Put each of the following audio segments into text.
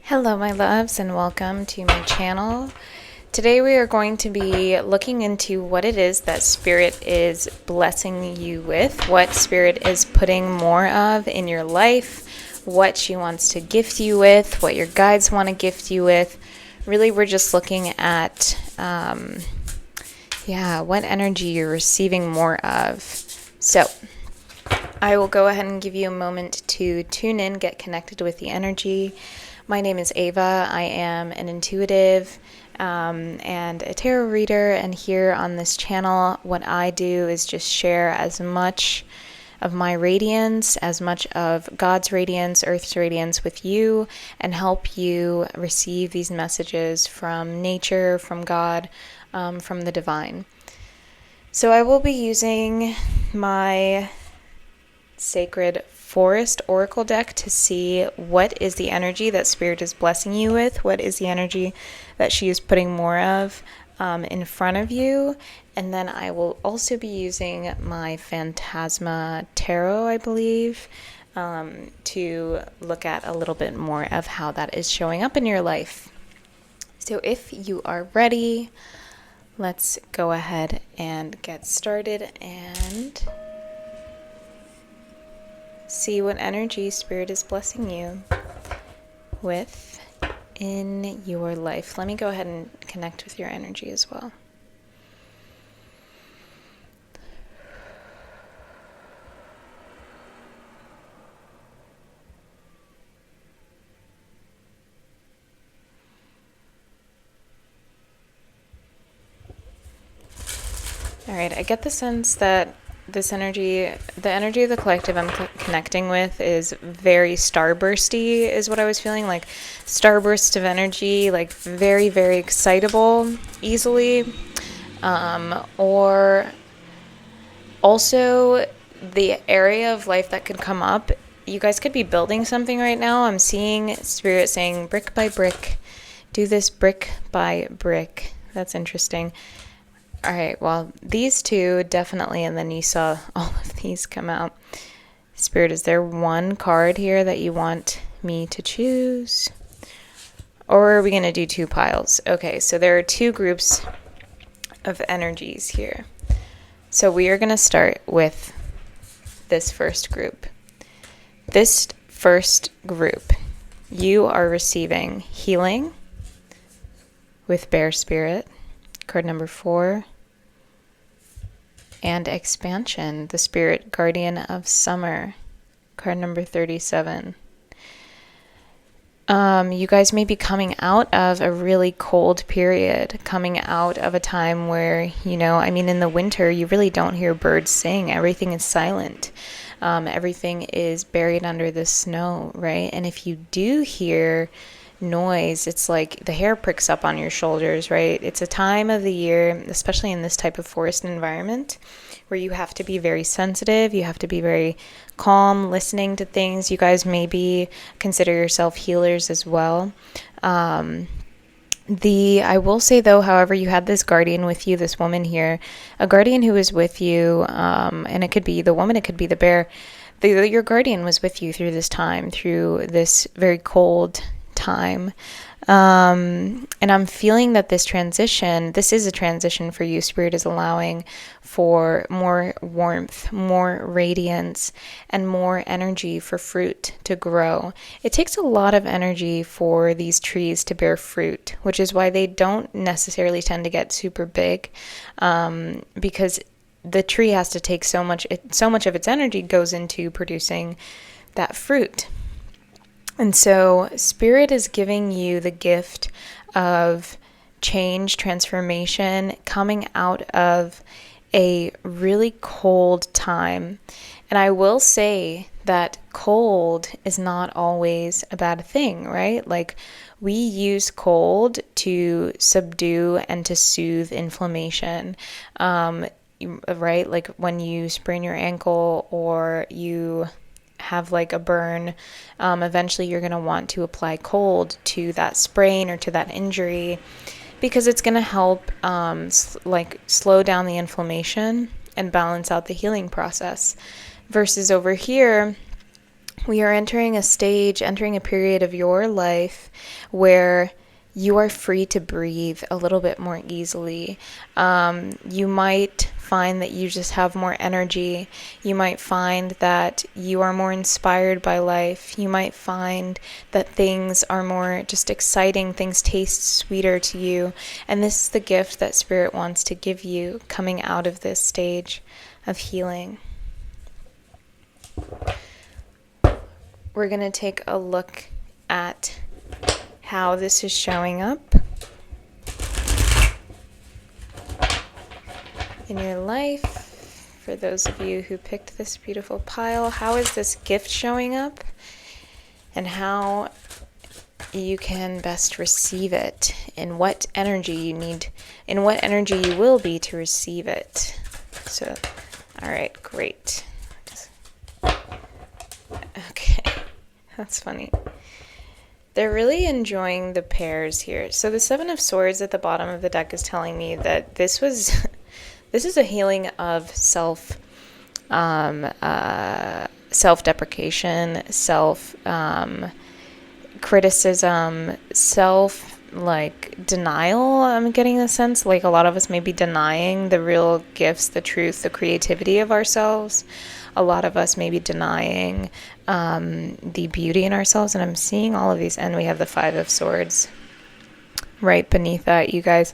Hello my loves and welcome to my channel. Today we are going to be looking into what it is that Spirit is blessing you with, what Spirit is putting more of in your life, what she wants to gift you with, what your guides want to gift you with. Really we're just looking at what energy you're receiving more of. So I will go ahead and give you a moment to tune in, get connected with the energy. My name is Ava. I am an intuitive and a tarot reader, and here on this channel, what I do is just share as much of my radiance, as much of God's radiance, Earth's radiance with you, and help you receive these messages from nature, from God, from the divine. So I will be using my Sacred Forest Oracle deck to see what is the energy that Spirit is blessing you with, what is the energy that she is putting more of in front of you. And then I will also be using my Phantasma Tarot, I believe, to look at a little bit more of how that is showing up in your life. So if you are ready, let's go ahead and get started and see what energy Spirit is blessing you with in your life. Let me go ahead and connect with your energy as well. All right, I get the sense that this energy, the energy of the collective I'm connecting with is very starbursty, is what I was feeling, like starburst of energy, like very, very excitable easily. Or also the area of life that could come up, you guys could be building something right now. I'm seeing Spirit saying brick by brick, do this brick by brick. That's interesting. All right, well, these two definitely, and then you saw all of these come out. Spirit, is there one card here that you want me to choose? Or are we going to do two piles? Okay, so there are two groups of energies here. So we are going to start with this first group. This first group, you are receiving healing with Bear Spirit. Card number 4, and expansion, the Spirit Guardian of Summer, card number 37. You guys may be coming out of a really cold period, coming out of a time where, in the winter, you really don't hear birds sing. Everything is silent. Everything is buried under the snow, right? And if you do hear noise, it's like the hair pricks up on your shoulders, right? It's a time of the year, especially in this type of forest environment, where you have to be very sensitive, you have to be very calm, listening to things. You guys maybe consider yourself healers as well. I will say though, however, you had this guardian with you, this woman here, a guardian who was with you, and it could be the woman, it could be the bear. Your guardian was with you through this time, through this very cold time. And I'm feeling that this is a transition for you. Spirit is allowing for more warmth, more radiance, and more energy for fruit to grow. It takes a lot of energy for these trees to bear fruit, which is why they don't necessarily tend to get super big, because the tree has to take so much of its energy goes into producing that fruit. And so Spirit is giving you the gift of change, transformation, coming out of a really cold time. And I will say that cold is not always a bad thing, right? Like, we use cold to subdue and to soothe inflammation, right? Like when you sprain your ankle or you have like a burn, eventually you're going to want to apply cold to that sprain or to that injury, because it's going to help slow down the inflammation and balance out the healing process. Versus over here, We are entering a period of your life where you are free to breathe a little bit more easily. You might find that you just have more energy. You might find that you are more inspired by life. You might find that things are more just exciting. Things taste sweeter to you. And this is the gift that Spirit wants to give you coming out of this stage of healing. We're going to take a look at how this is showing up in your life. For those of you who picked this beautiful pile, how is this gift showing up and how you can best receive it, and what energy you need, and what energy you will be to receive it. So, all right, great. Okay, that's funny. They're really enjoying the pairs here. So the Seven of Swords at the bottom of the deck is telling me that this is a healing of self-deprecation, criticism, denial. I'm getting the sense like a lot of us may be denying the real gifts, the truth, the creativity of ourselves. A lot of us may be denying the beauty in ourselves, and I'm seeing all of these, and we have the Five of Swords right beneath that, you guys.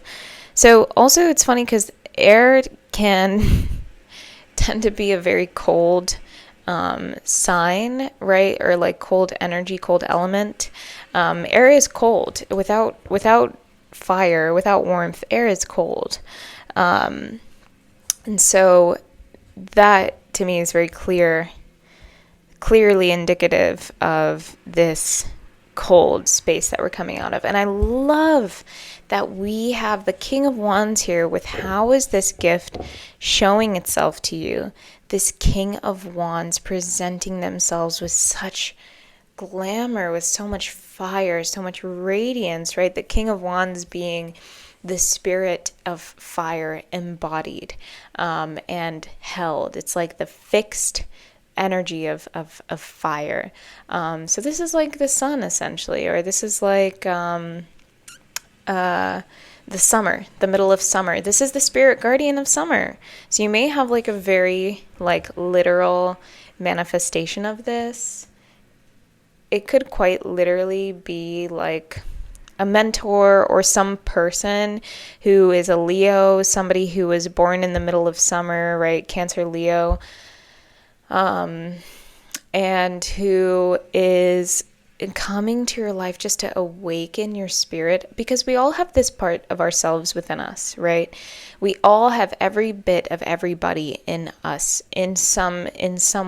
So also it's funny because air can tend to be a very cold sign, right? Or like cold energy, cold element. Air is cold. Without fire, without warmth, air is cold. And so that to me is very clearly indicative of this cold space that we're coming out of. And I love that we have the King of Wands here with how is this gift showing itself to you? This King of Wands presenting themselves with such glamour, with so much fire, so much radiance, right? The King of Wands being the spirit of fire embodied and held. It's like the fixed energy of fire. So this is like the sun essentially, or this is like the summer, the middle of summer. This is the spirit guardian of summer. So you may have like a very like literal manifestation of this. It could quite literally be like a mentor or some person who is a Leo, somebody who was born in the middle of summer, right? Cancer, Leo, and who is coming to your life just to awaken your spirit, because we all have this part of ourselves within us, right? We all have every bit of everybody in us in some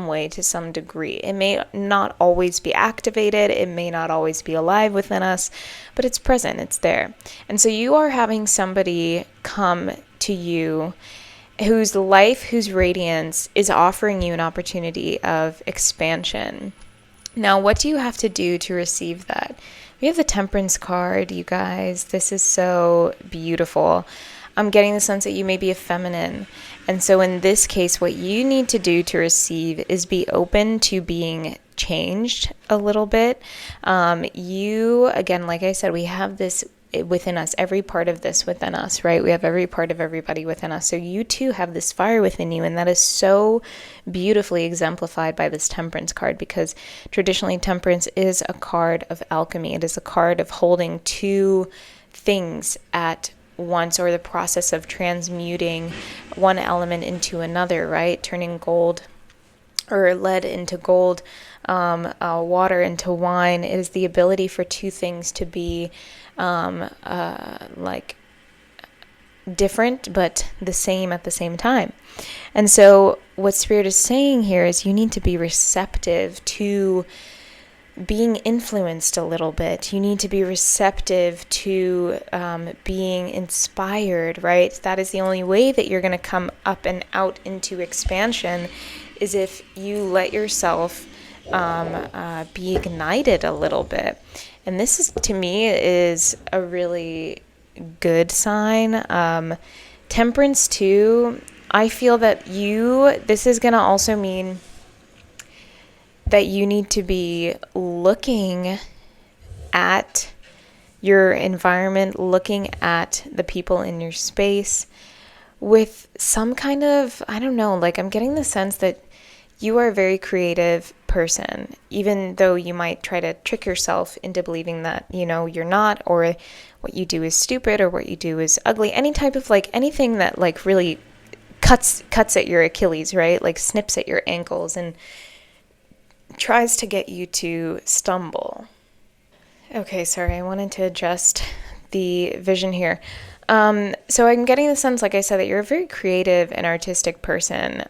way, to some degree. It may not always be activated, it may not always be alive within us, but it's present, it's there. And so you are having somebody come to you whose life, whose radiance is offering you an opportunity of expansion. Now, what do you have to do to receive that? We have the Temperance card, you guys. This is so beautiful. I'm getting the sense that you may be a feminine. And so in this case, what you need to do to receive is be open to being changed a little bit. You, again, like I said, we have this within us, every part of this within us, right? We have every part of everybody within us. So you too have this fire within you, and that is so beautifully exemplified by this Temperance card, because traditionally Temperance is a card of alchemy. It is a card of holding two things at once, or the process of transmuting one element into another, right? Turning gold or lead into gold, water into wine. It is the ability for two things to be like different but the same at the same time. And so what Spirit is saying here is you need to be receptive to being influenced a little bit. You need to be receptive to being inspired, right? That is the only way that you're going to come up and out into expansion, is if you let yourself be ignited a little bit. And this is, to me, is a really good sign. Temperance too, I feel that this is going to also mean that you need to be looking at your environment, looking at the people in your space with some kind of, I don't know, like I'm getting the sense that you are a very creative person, even though you might try to trick yourself into believing that, you know, you're not, or what you do is stupid, or what you do is ugly. Any type of like anything that like really cuts at your Achilles, right? Like snips at your ankles and tries to get you to stumble. Okay, sorry, I wanted to adjust the vision here. So I'm getting the sense, like I said, that you're a very creative and artistic person.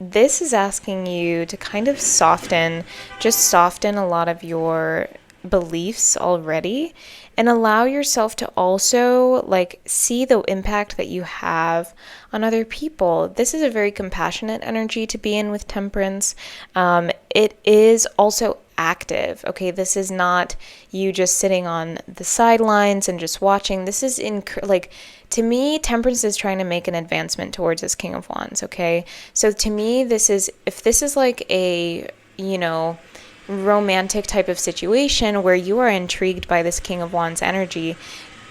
This is asking you to kind of soften a lot of your beliefs already, and allow yourself to also like see the impact that you have on other people. This is a very compassionate energy to be in with Temperance. It is also active. Okay, this is not you just sitting on the sidelines and just watching. This is like, to me, Temperance is trying to make an advancement towards this King of Wands. Okay, so to me, if this is like a, you know, romantic type of situation where you are intrigued by this King of Wands energy,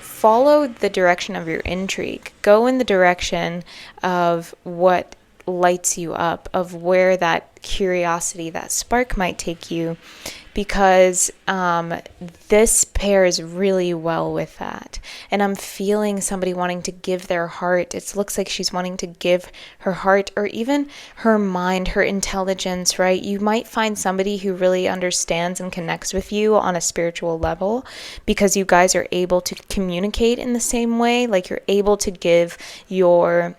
follow the direction of your intrigue. Go in the direction of what lights you up, of where that curiosity, that spark might take you, because this pairs really well with that. And I'm feeling somebody wanting to give their heart. It looks like she's wanting to give her heart, or even her mind, her intelligence, right? You might find somebody who really understands and connects with you on a spiritual level, because you guys are able to communicate in the same way. Like you're able to give your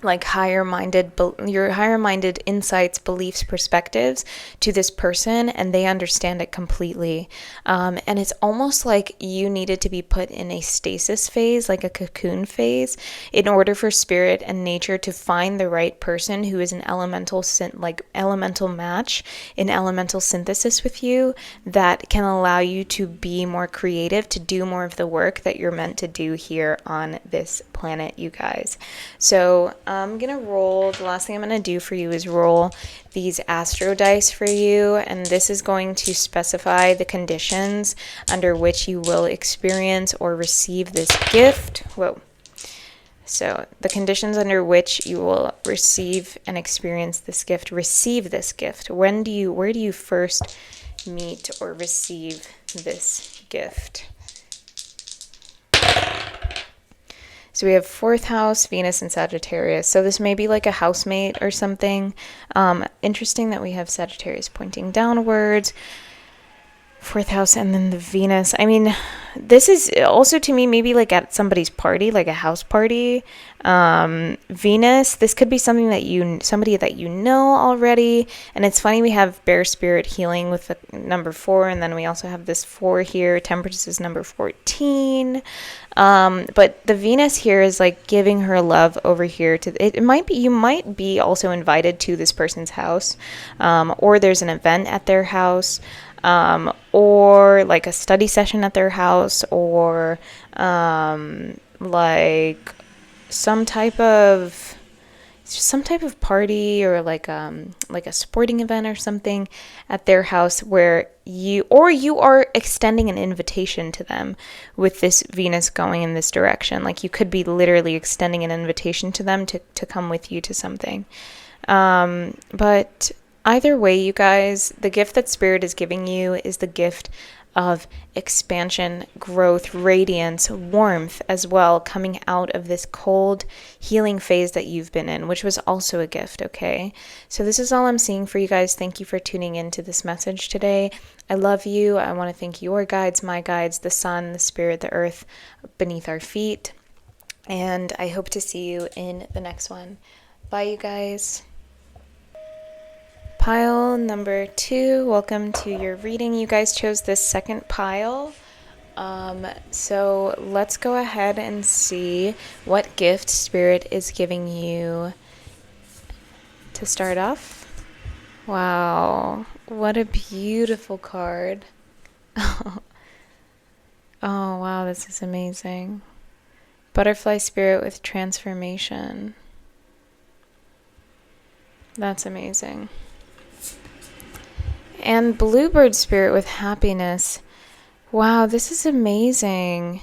like higher minded insights, beliefs, perspectives to this person, and they understand it completely. And it's almost like you needed to be put in a stasis phase, like a cocoon phase, in order for spirit and nature to find the right person who is an elemental match, in elemental synthesis with you, that can allow you to be more creative, to do more of the work that you're meant to do here on this planet, you guys. So I'm gonna roll, the last thing I'm gonna do for you is roll these astro dice for you, and this is going to specify the conditions under which you will experience or receive this gift. Whoa. So the conditions under which you will receive and experience this gift, receive this gift. Where do you first meet or receive this gift? So we have 4th house, Venus, and Sagittarius. So this may be like a housemate or something. Interesting that we have Sagittarius pointing downwards, 4th house, and then the Venus. I mean, this is also to me maybe like at somebody's party, like a house party. Venus, this could be somebody that you know already. And it's funny, we have Bear Spirit healing with the number 4, and then we also have this 4 here. Temperance is number 14. But the Venus here is like giving her love over here to, you might be also invited to this person's house, or there's an event at their house, or like a study session at their house, or like some type of party, or like a sporting event or something at their house, where you are extending an invitation to them with this Venus going in this direction. Like you could be literally extending an invitation to them to come with you to something. But either way, you guys, the gift that Spirit is giving you is the gift of expansion, growth, radiance, warmth as well, coming out of this cold healing phase that you've been in, which was also a gift, okay? So this is all I'm seeing for you guys. Thank you for tuning into this message today. I love you. I want to thank your guides, my guides, the sun, the spirit, the earth beneath our feet. And I hope to see you in the next one. Bye, you guys. Pile number 2, welcome to your reading. You guys chose this second pile. So let's go ahead and see what gift Spirit is giving you to start off. Wow, what a beautiful card. Oh, wow, this is amazing. Butterfly Spirit with transformation. That's amazing. And Bluebird Spirit with happiness. Wow, this is amazing.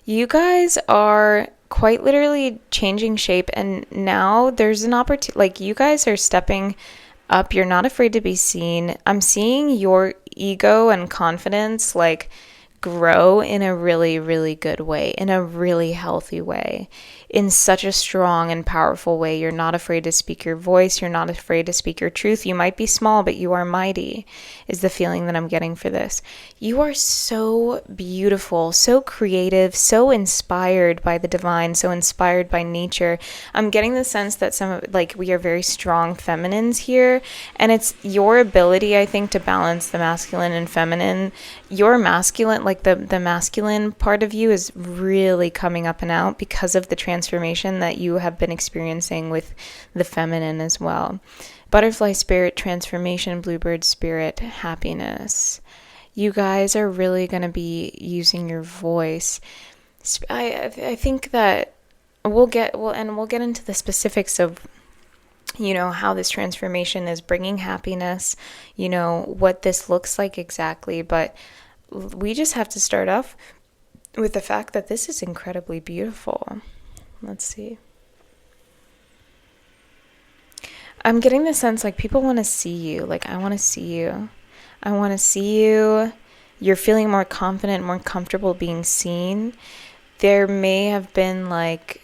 You guys are quite literally changing shape, and now there's an opportunity. Like, you guys are stepping up. You're not afraid to be seen. I'm seeing your ego and confidence like grow in a really, really good way, in a really healthy way, in such a strong and powerful way. You're not afraid to speak your voice. You're not afraid to speak your truth. You might be small, but you are mighty, is the feeling that I'm getting for this. You are so beautiful, so creative, so inspired by the divine, so inspired by nature. I'm getting the sense that we are very strong feminines here, and it's your ability, I think, to balance the masculine and feminine. Your masculine, like the masculine part of you, is really coming up and out because of the transformation that you have been experiencing with the feminine as well. Butterfly spirit, transformation, bluebird spirit, happiness. You guys are really going to be using your voice. I think that we'll get into the specifics of, how this transformation is bringing happiness, what this looks like exactly, but we just have to start off with the fact that this is incredibly beautiful. Let's see. I'm getting the sense like people want to see you. Like, I want to see you. I want to see you. You're feeling more confident, more comfortable being seen. There may have been like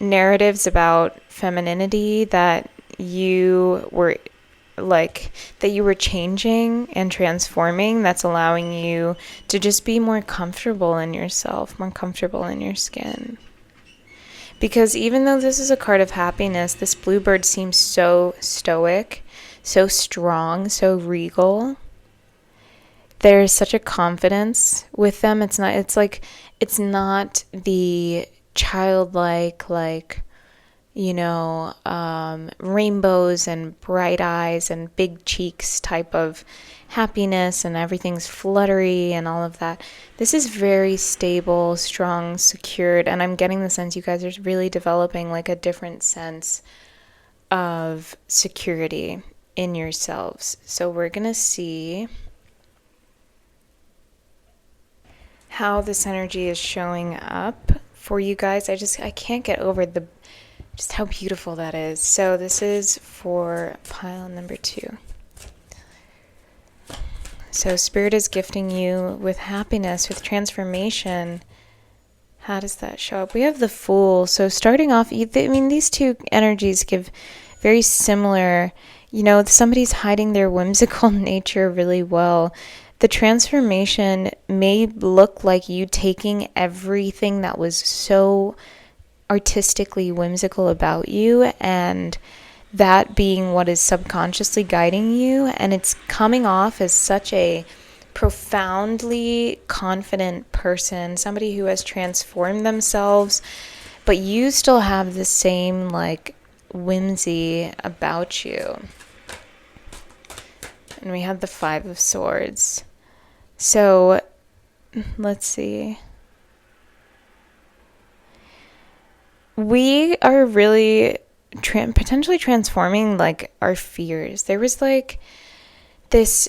narratives about femininity that you were changing and transforming, that's allowing you to just be more comfortable in yourself, more comfortable in your skin. Because even though this is a card of happiness, this bluebird seems so stoic, so strong, so regal. There's such a confidence with them. It's not the childlike, rainbows and bright eyes and big cheeks type of happiness, and everything's fluttery and all of that. This is very stable, strong, secured, and I'm getting the sense you guys are really developing like a different sense of security in yourselves. So we're gonna see how this energy is showing up for you guys. I can't get over just how beautiful that is. So this is for pile number 2. So Spirit is gifting you with happiness, with transformation. How does that show up? We have the Fool. So starting off, these two energies give very similar, somebody's hiding their whimsical nature really well. The transformation may look like you taking everything that was so artistically whimsical about you, and that being what is subconsciously guiding you, and it's coming off as such a profoundly confident person, somebody who has transformed themselves, but you still have the same whimsy about you. And we have the 5 of Swords. So let's see. We are really potentially transforming our fears. There was this,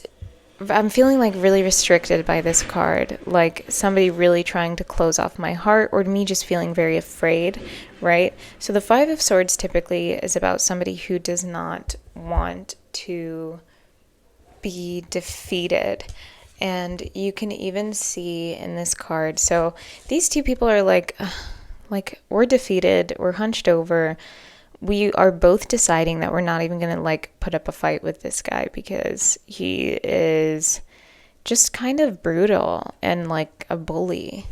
I'm feeling really restricted by this card, like somebody really trying to close off my heart, or me just feeling very afraid, right? So the 5 of Swords typically is about somebody who does not want to be defeated. And you can even see in this card, so these two people are we're defeated, we're hunched over, we are both deciding that we're not even going to put up a fight with this guy because he is just kind of brutal and a bully,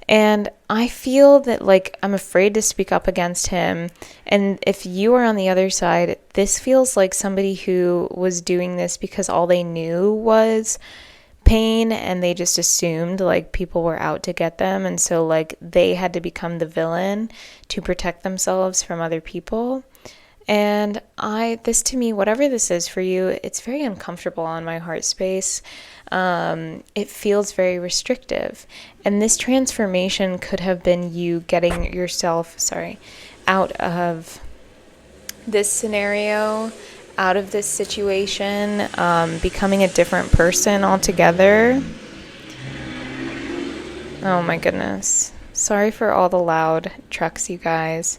And I feel that I'm afraid to speak up against him. And if you are on the other side, this feels like somebody who was doing this because all they knew was pain, and they just assumed people were out to get them, and so they had to become the villain to protect themselves from other people. And this to me, whatever this is for you, it's very uncomfortable on my heart space. It feels very restrictive, and this transformation could have been you getting yourself out of this scenario, out of this situation, becoming a different person altogether. Oh my goodness. Sorry for all the loud trucks, you guys.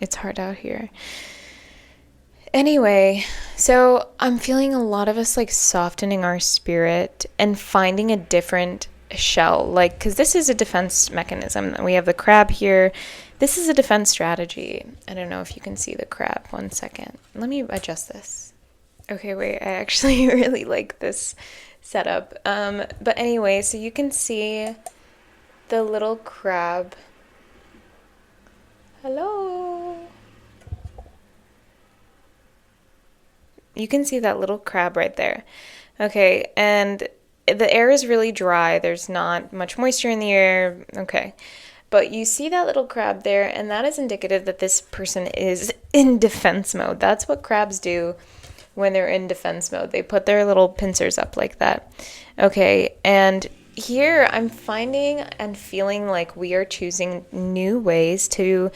It's hard out here. Anyway, so I'm feeling a lot of us like softening our spirit and finding a different shell, like, because this is a defense mechanism. We have the crab here. This is a defense strategy. I don't know if you can see the crab. 1 second. Let me adjust this. Okay, wait, I actually really like this setup. But anyway, so you can see the little crab. Hello. You can see that little crab right there. Okay, and the air is really dry. There's not much moisture in the air. Okay. But you see that little crab there, and that is indicative that this person is in defense mode. That's what crabs do when they're in defense mode. They put their little pincers up like that. Okay, and here I'm finding and feeling like we are choosing new ways to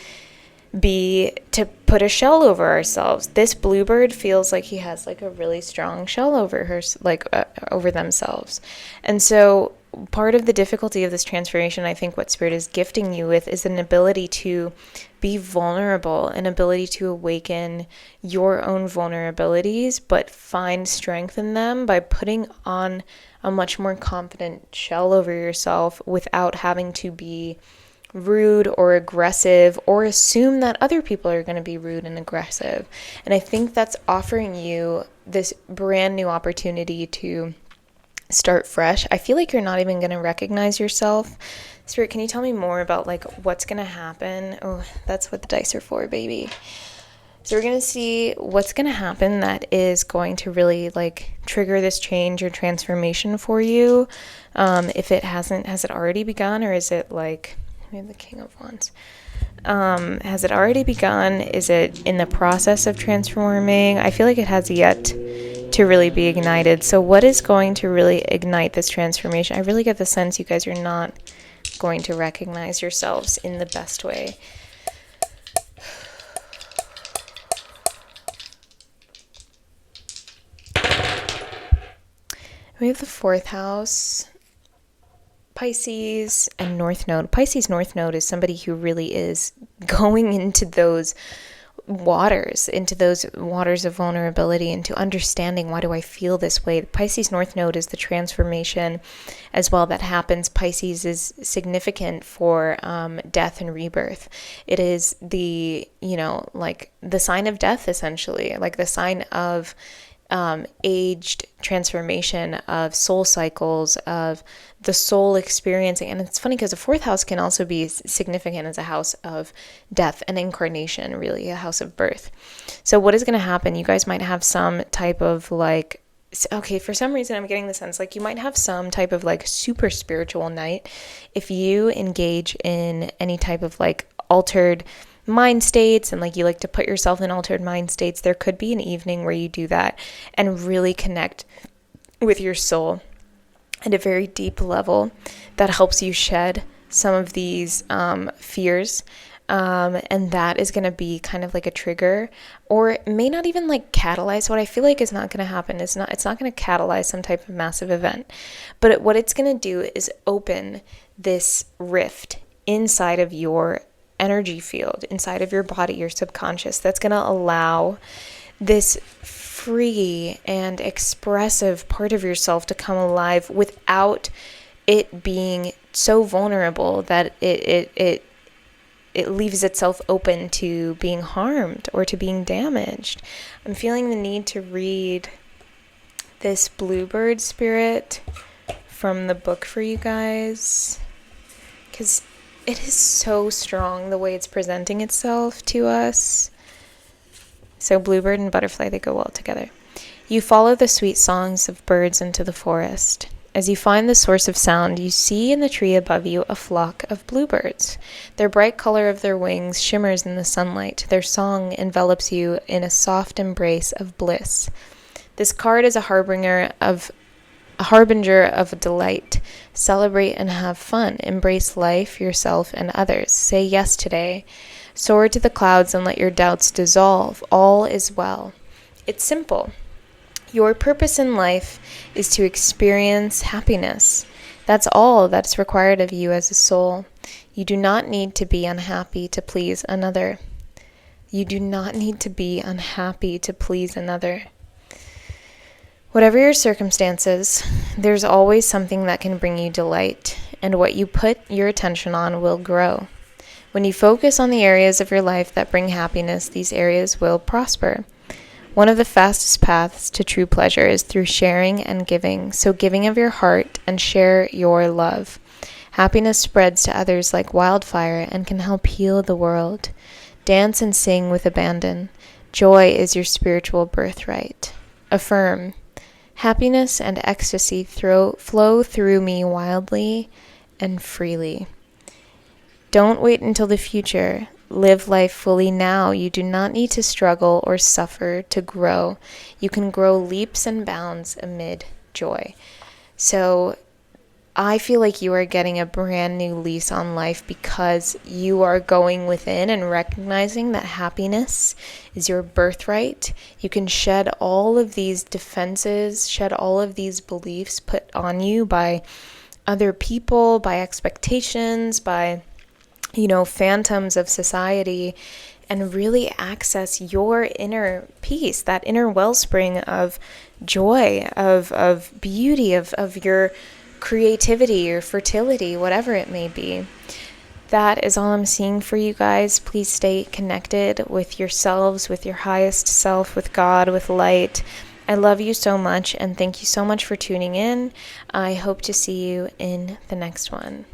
put a shell over ourselves. This bluebird feels like he has like a really strong shell over her, like over themselves. And so part of the difficulty of this transformation, I think what Spirit is gifting you with, is an ability to be vulnerable, an ability to awaken your own vulnerabilities, but find strength in them by putting on a much more confident shell over yourself without having to be rude or aggressive or assume that other people are going to be rude and aggressive. And I think that's offering you this brand new opportunity to start fresh. I feel like you're not even going to recognize yourself. Spirit, can you tell me more about like what's going to happen? Oh, that's what the dice are for, baby. So we're going to see what's going to happen that is going to really like trigger this change or transformation for you. If it hasn't, has it already begun, or is it like, we have the King of Wands. Has it already begun? Is it in the process of transforming? I feel like it has yet to really be ignited. So what is going to really ignite this transformation? I really get the sense you guys are not going to recognize yourselves in the best way. We have the 4th house, Pisces, and North Node. Pisces North Node is somebody who really is going into those waters of vulnerability, into understanding, why do I feel this way? Pisces North Node is the transformation as well that happens. Pisces is significant for death and rebirth. It is the, like the sign of death, essentially, like the sign of aged transformation, of soul cycles, of the soul experiencing. And it's funny because the 4th house can also be significant as a house of death and incarnation, really a house of birth. So what is going to happen? You guys might have some type of like, okay, for some reason I'm getting the sense like you might have some type of like super spiritual night if you engage in any type of like altered mind states, and like you like to put yourself in altered mind states. There could be an evening where you do that and really connect with your soul at a very deep level that helps you shed some of these fears, and that is going to be kind of like a trigger, or it may not even like catalyze. What I feel like is not going to happen is it's not going to catalyze some type of massive event, but what it's going to do is open this rift inside of your energy field, inside of your body, your subconscious, that's going to allow this free and expressive part of yourself to come alive without it being so vulnerable that it leaves itself open to being harmed or to being damaged. I'm feeling the need to read this bluebird spirit from the book for you guys, because it is so strong the way it's presenting itself to us. So bluebird and butterfly, they go well together. You follow the sweet songs of birds into the forest. As you find the source of sound, you see in the tree above you a flock of bluebirds. Their bright color of their wings shimmers in the sunlight. Their song envelops you in a soft embrace of bliss. This card is a harbinger of a harbinger of delight. Celebrate and have fun. Embrace life, yourself, and others. Say yes today. Soar to the clouds and let your doubts dissolve. All is well. It's simple. Your purpose in life is to experience happiness. That's all that's required of you as a soul. You do not need to be unhappy to please another. You do not need to be unhappy to please another. Whatever your circumstances, there's always something that can bring you delight, and what you put your attention on will grow. When you focus on the areas of your life that bring happiness, these areas will prosper. One of the fastest paths to true pleasure is through sharing and giving, so giving of your heart and share your love. Happiness spreads to others like wildfire and can help heal the world. Dance and sing with abandon. Joy is your spiritual birthright. Affirm. Happiness and ecstasy flow through me wildly and freely. Don't wait until the future. Live life fully now. You do not need to struggle or suffer to grow. You can grow leaps and bounds amid joy. So I feel like you are getting a brand new lease on life because you are going within and recognizing that happiness is your birthright. You can shed all of these defenses, shed all of these beliefs put on you by other people, by expectations, by, phantoms of society, and really access your inner peace, that inner wellspring of joy, of beauty, of your creativity or fertility, whatever it may be. That is all I'm seeing for you guys. Please stay connected with yourselves, with your highest self, with God, with light. I love you so much, and thank you so much for tuning in. I hope to see you in the next one.